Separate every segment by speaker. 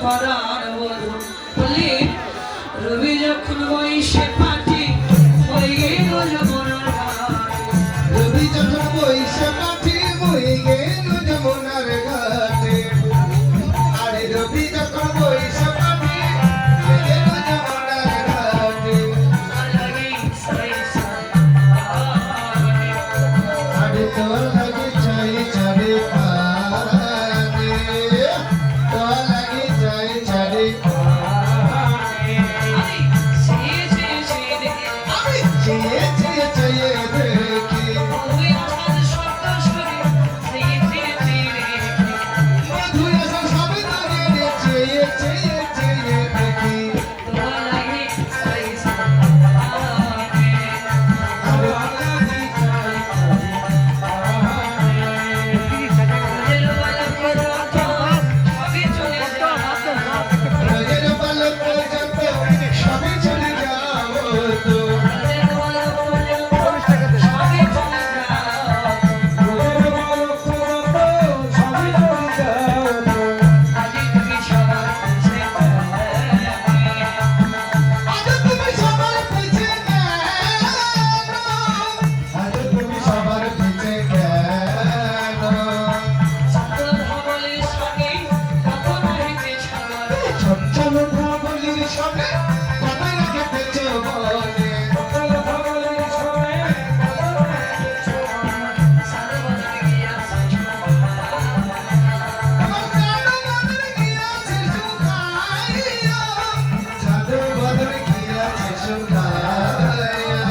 Speaker 1: পরার বধূ বলি রবি যখন বইসে পাটি হয়ে গেল যমুনার ঘাট
Speaker 2: রবি যখন বইসে পাটি হয়ে গেল যমুনার ঘাটে আরে রবি যখন বইসে পাটি হয়ে গেল যমুনার ঘাটে
Speaker 1: লাগে সাই সাই
Speaker 2: আরে তো লাগে চাই চারে পানে তো লাগে চাই চারে চেয়ে চেয়ে চেয়ে দেখি মধু আসা সবে দাঁড়িয়ে চেয়ে চেয়ে চেয়ে দেখি রোজের পালক পর্যন্ত সবে চলে যাও তো আজ তুমি সবার পিছে কেন আজ তুমি সবার পিছে কেন ছমছম ধাবলির সঙ্গে কবে রেখেছ বলে আমার প্রাণ বদলে গিয়েছে শুকাইয়া চাঁদ বদলে গিয়েছে শুকাইয়া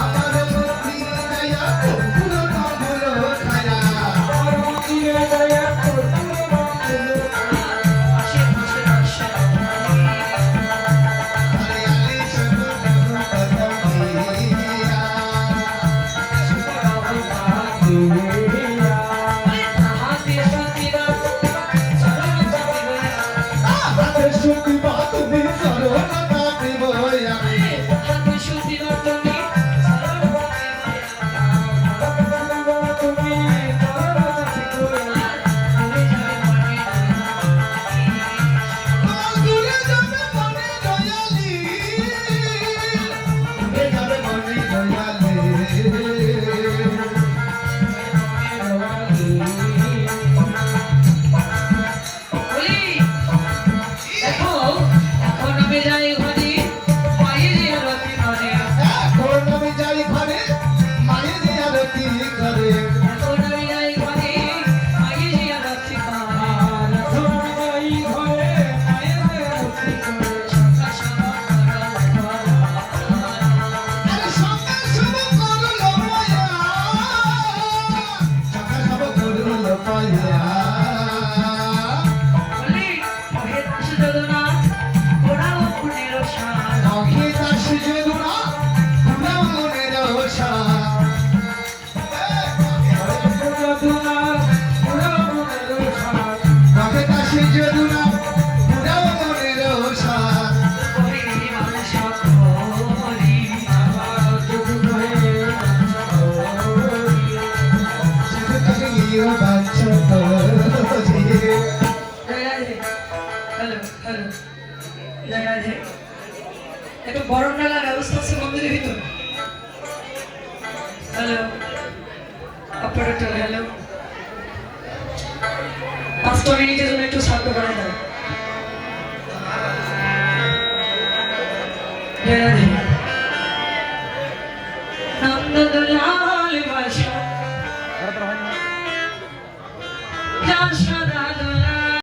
Speaker 2: আমার বুদ্ধি দয়া পুরো নগুলো খায়া আলি শুধু কথা দিয়া হাতে সুতি বাতুনি সরলতা দিব আমি তোমার দূরে যাবে মনে দয়ালি দূরে যাবে মনে দয়ালি এখন আমি যাই ঘরে মায়ের আরতি করে আরে সকাল শুভ করলো মায়া সকাল শুভ করলো পায়া নখে তার সুজে দুনা পুরা মনের ওষা নখে তার সুজে দুনা পুরা মনের ওষা শুধু তোকে নিয়ে বাঁচো তো ধীরে
Speaker 1: একটু গরম ডালার ব্যবস্থা আছে মন্দিরের ভিতর হ্যালো অপারেটর হ্যালো 5 মিনিটের জন্য একটু শান্ত করে দাও